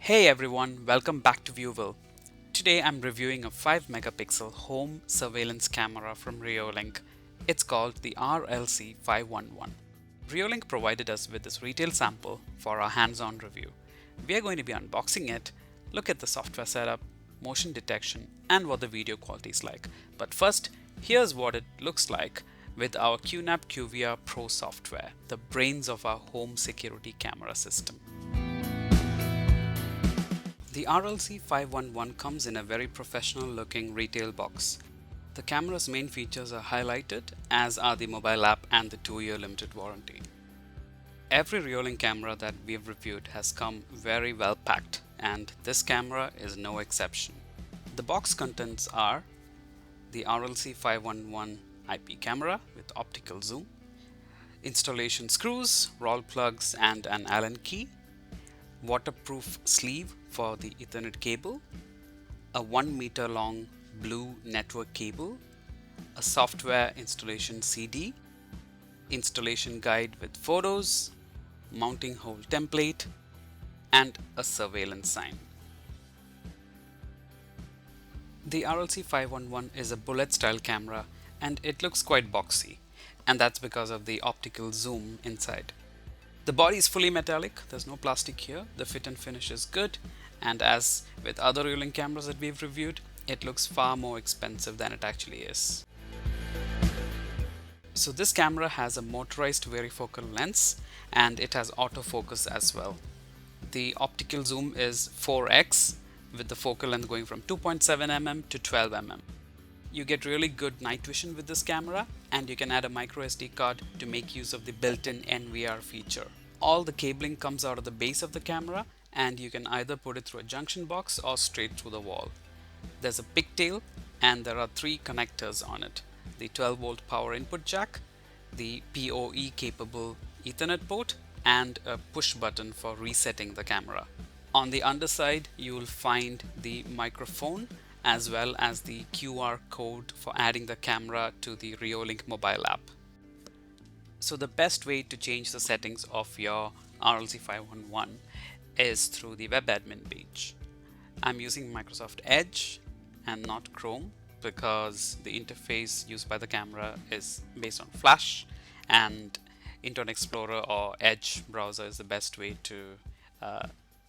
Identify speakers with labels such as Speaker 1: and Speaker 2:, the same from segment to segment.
Speaker 1: Hey everyone, welcome back to Viewville. Today I'm reviewing a 5 megapixel home surveillance camera from Reolink. It's called the RLC-511. Reolink provided us with this retail sample for our hands-on review. We are going to be unboxing it, look at the software setup, motion detection, and what the video quality is like. But first, here's what it looks like with our QNAP QVR Pro software, the brains of our home security camera system. The RLC-511 comes in a very professional looking retail box. The camera's main features are highlighted, as are the mobile app and the 2-year limited warranty. Every Reolink camera that we have reviewed has come very well packed, and this camera is no exception. The box contents are the RLC-511 IP camera with optical zoom, installation screws, roll plugs and an Allen key, waterproof sleeve for the Ethernet cable, a 1 meter long blue network cable, a software installation CD, installation guide with photos, mounting hole template, and a surveillance sign. The RLC-511 is a bullet style camera and it looks quite boxy, and that's because of the optical zoom inside. The body is fully metallic, there's no plastic here, the fit and finish is good, and as with other Reolink cameras that we've reviewed, it looks far more expensive than it actually is. So this camera has a motorized varifocal lens and it has autofocus as well. The optical zoom is 4x with the focal length going from 2.7 mm to 12 mm. You get really good night vision with this camera, and you can add a micro SD card to make use of the built-in NVR feature. All the cabling comes out of the base of the camera, and you can either put it through a junction box or straight through the wall. There's a pigtail and there are 3 connectors on it: the 12-volt power input jack, the PoE capable Ethernet port, and a push button for resetting the camera. On the underside you will find the microphone as well as the QR code for adding the camera to the Reolink mobile app. So the best way to change the settings of your RLC-511 is through the web admin page. I'm using Microsoft Edge and not Chrome because the interface used by the camera is based on Flash, and Internet Explorer or Edge browser is the best way to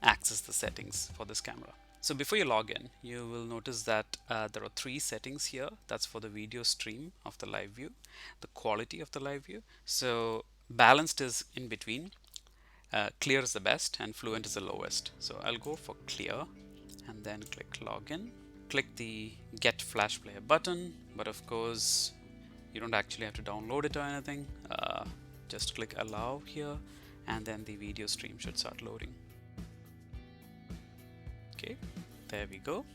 Speaker 1: access the settings for this camera. So before you log in, you will notice that there are 3 settings here. That's for the video stream of the live view, the quality of the live view. So balanced is in between, clear is the best, and fluent is the lowest. So I'll go for clear and then click login. Click the get flash player button, but of course you don't actually have to download it or anything. Just click allow here and then the video stream should start loading. Okay, there we go.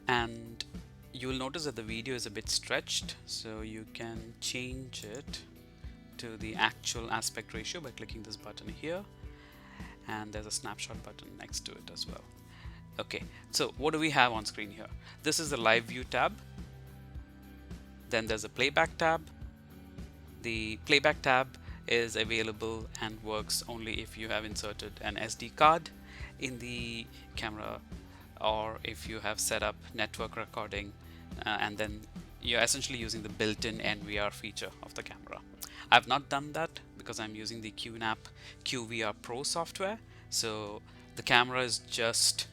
Speaker 1: And you will notice that the video is a bit stretched, so you can change it to the actual aspect ratio by clicking this button here, and there's a snapshot button next to it as well. Okay, so what do we have on screen here? This is the live view tab. Then there's a playback tab. The playback tab is available and works only if you have inserted an SD card in the camera, or if you have set up network recording and then you're essentially using the built-in NVR feature of the camera. I've not done that because I'm using the QNAP QVR Pro software, so the camera is just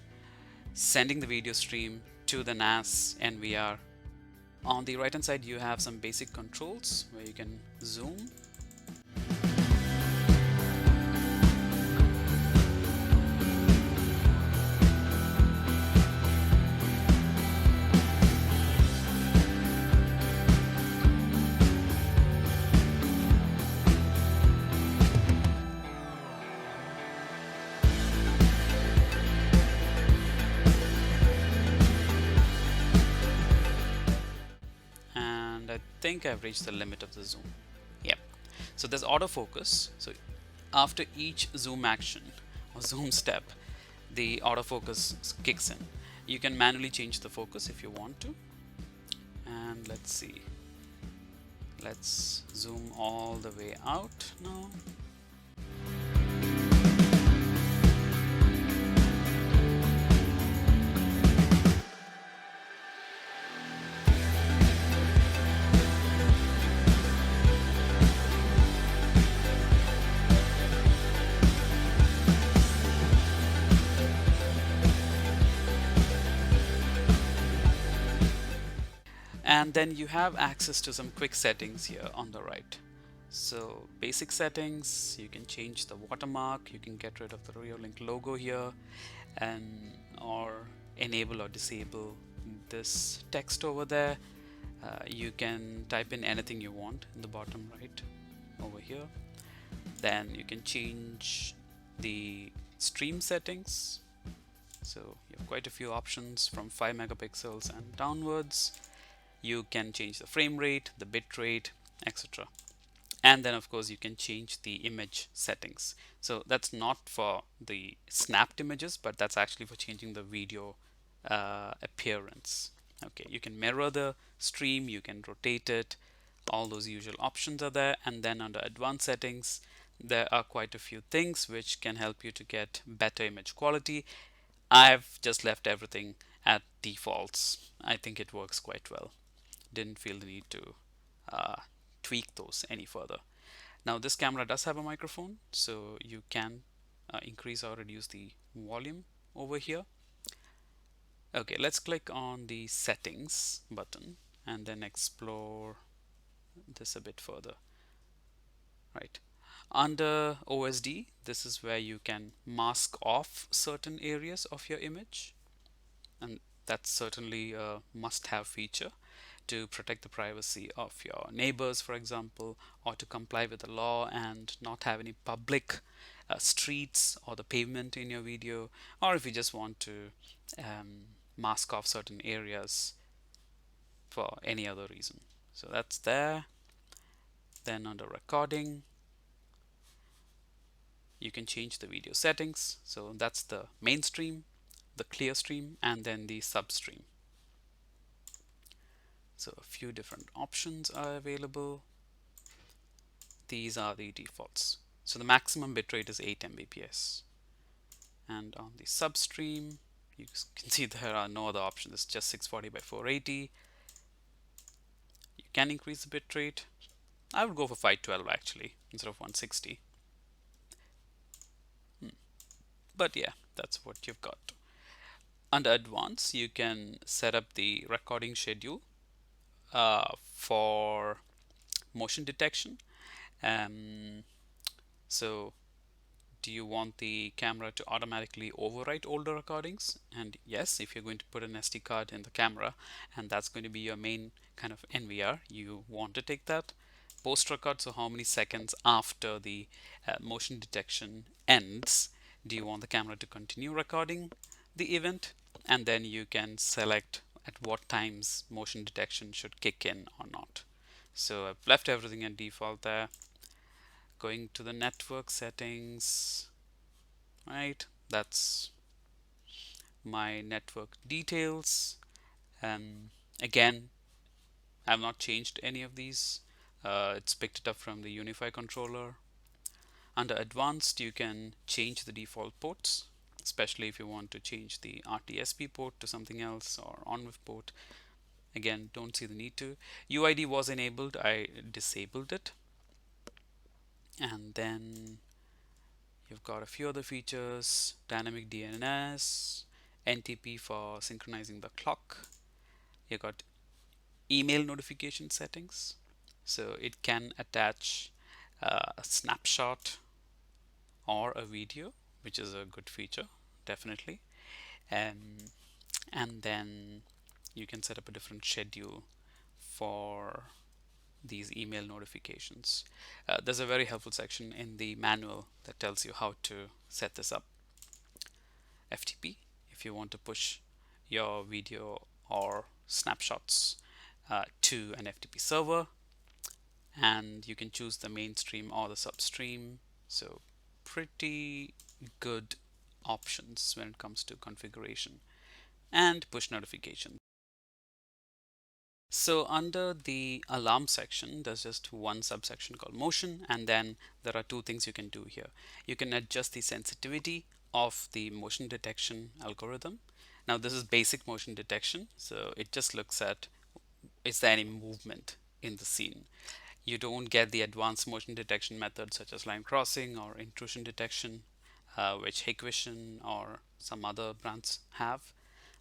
Speaker 1: sending the video stream to the NAS NVR. On the right hand side you have some basic controls where you can zoom, and I think I've reached the limit of the zoom. Yep. So there's autofocus. So after each zoom action or zoom step, the autofocus kicks in. You can manually change the focus if you want to. And let's see. Let's zoom all the way out now. And then you have access to some quick settings here on the right. So basic settings, you can change the watermark, you can get rid of the Reolink logo here, and or enable or disable this text over there. You can type in anything you want in the bottom right over here. Then you can change the stream settings. So you have quite a few options from 5 megapixels and downwards. You can change the frame rate, the bit rate, etc. And then of course you can change the image settings. So that's not for the snapped images, but that's actually for changing the video appearance. Okay, you can mirror the stream, you can rotate it, all those usual options are there. And then under advanced settings, there are quite a few things which can help you to get better image quality. I've just left everything at defaults. I think it works quite well. Didn't feel the need to uh, tweak those any further. Now this camera does have a microphone, so you can increase or reduce the volume over here. Okay, let's click on the settings button and then explore this a bit further. Right. Under OSD, this is where you can mask off certain areas of your image, and that's certainly a must-have feature to protect the privacy of your neighbors, for example, or to comply with the law and not have any public streets or the pavement in your video, or if you just want to mask off certain areas for any other reason. So that's there. Then under recording, you can change the video settings. So that's the mainstream, the clear stream, and then the substream. So a few different options are available. These are the defaults. So the maximum bitrate is 8 Mbps. And on the substream, you can see there are no other options. It's just 640 by 480. You can increase the bitrate. I would go for 512 actually, instead of 160. But yeah, that's what you've got. Under advanced, you can set up the recording schedule for motion detection. So do you want the camera to automatically overwrite older recordings? And yes, if you're going to put an SD card in the camera and that's going to be your main kind of NVR, you want to take that. Post record, so how many seconds after the motion detection ends do you want the camera to continue recording the event? And then you can select at what times motion detection should kick in or not. So I've left everything at default there. Going to the network settings, right? That's my network details. Again, I've not changed any of these. It's picked it up from the Unify controller. Under advanced, you can change the default ports, especially if you want to change the RTSP port to something else or ONWIF port. Again, don't see the need to. UID was enabled, I disabled it. And then you've got a few other features: dynamic DNS, NTP for synchronizing the clock. You've got email notification settings, so it can attach a snapshot or a video, which is a good feature, definitely. And then you can set up a different schedule for these email notifications. There's a very helpful section in the manual that tells you how to set this up. FTP, if you want to push your video or snapshots to an FTP server, and you can choose the mainstream or the substream. So pretty good options when it comes to configuration and push notifications. So under the alarm section, there's just one subsection called motion, and then there are two things you can do here. You can adjust the sensitivity of the motion detection algorithm. Now this is basic motion detection, so it just looks at is there any movement in the scene. You don't get the advanced motion detection methods such as line crossing or intrusion detection, which Hikvision or some other brands have.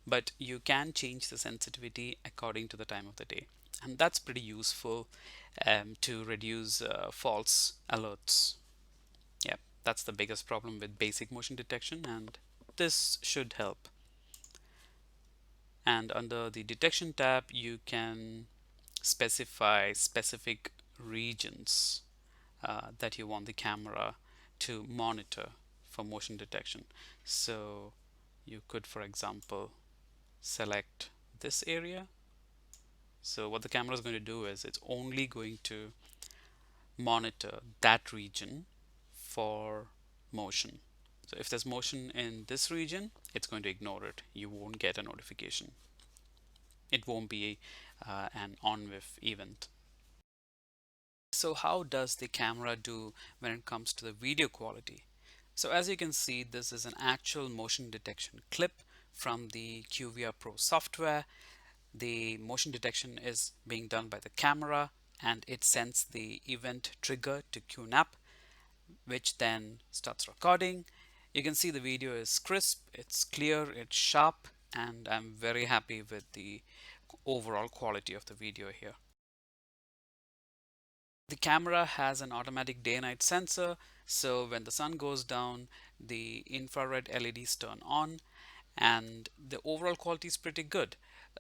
Speaker 1: But you can change the sensitivity according to the time of the day. and that's pretty useful to reduce false alerts. Yeah, that's the biggest problem with basic motion detection, and this should help. And under the detection tab, you can specify specific regions that you want the camera to monitor for motion detection. So you could, for example, select this area. So what the camera is going to do is it's only going to monitor that region for motion. So if there's motion in this region, it's going to ignore it. You won't get a notification. It won't be an on-with event. So how does the camera do when it comes to the video quality? So as you can see, this is an actual motion detection clip from the QVR Pro software. The motion detection is being done by the camera, and it sends the event trigger to QNAP, which then starts recording. You can see the video is crisp, it's clear, it's sharp, and I'm very happy with the overall quality of the video here. The camera has an automatic day-night sensor, so when the sun goes down, the infrared LEDs turn on, and the overall quality is pretty good.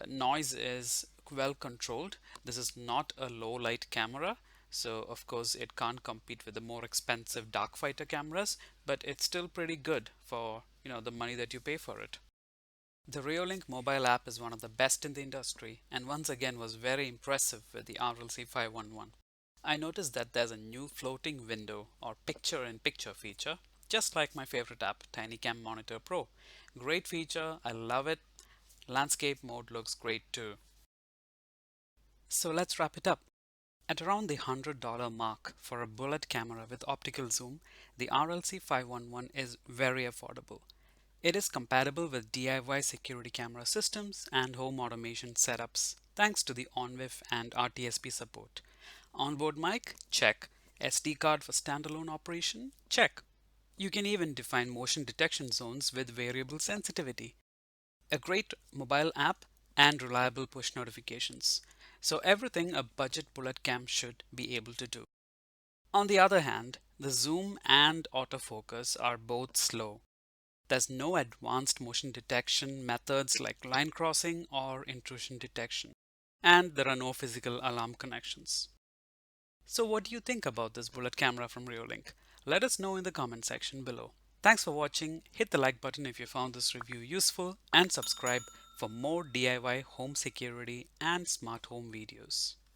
Speaker 1: Noise is well controlled. This is not a low light camera, so of course it can't compete with the more expensive dark fighter cameras, but it's still pretty good for the money that you pay for it. The Reolink mobile app is one of the best in the industry, and once again was very impressive with the RLC-511. I noticed that there's a new floating window or picture-in-picture feature, just like my favorite app, TinyCam Monitor Pro. Great feature, I love it. Landscape mode looks great too. So let's wrap it up. At around the $100 mark for a bullet camera with optical zoom, the RLC-511 is very affordable. It is compatible with DIY security camera systems and home automation setups thanks to the ONWIF and RTSP support. Onboard mic? Check. SD card for standalone operation? Check. You can even define motion detection zones with variable sensitivity. A great mobile app and reliable push notifications. So everything a budget bullet cam should be able to do. On the other hand, the zoom and autofocus are both slow. There's no advanced motion detection methods like line crossing or intrusion detection. And there are no physical alarm connections. So what do you think about this bullet camera from Reolink? Let us know in the comment section below. Thanks for watching. Hit the like button if you found this review useful, and subscribe for more DIY home security and smart home videos.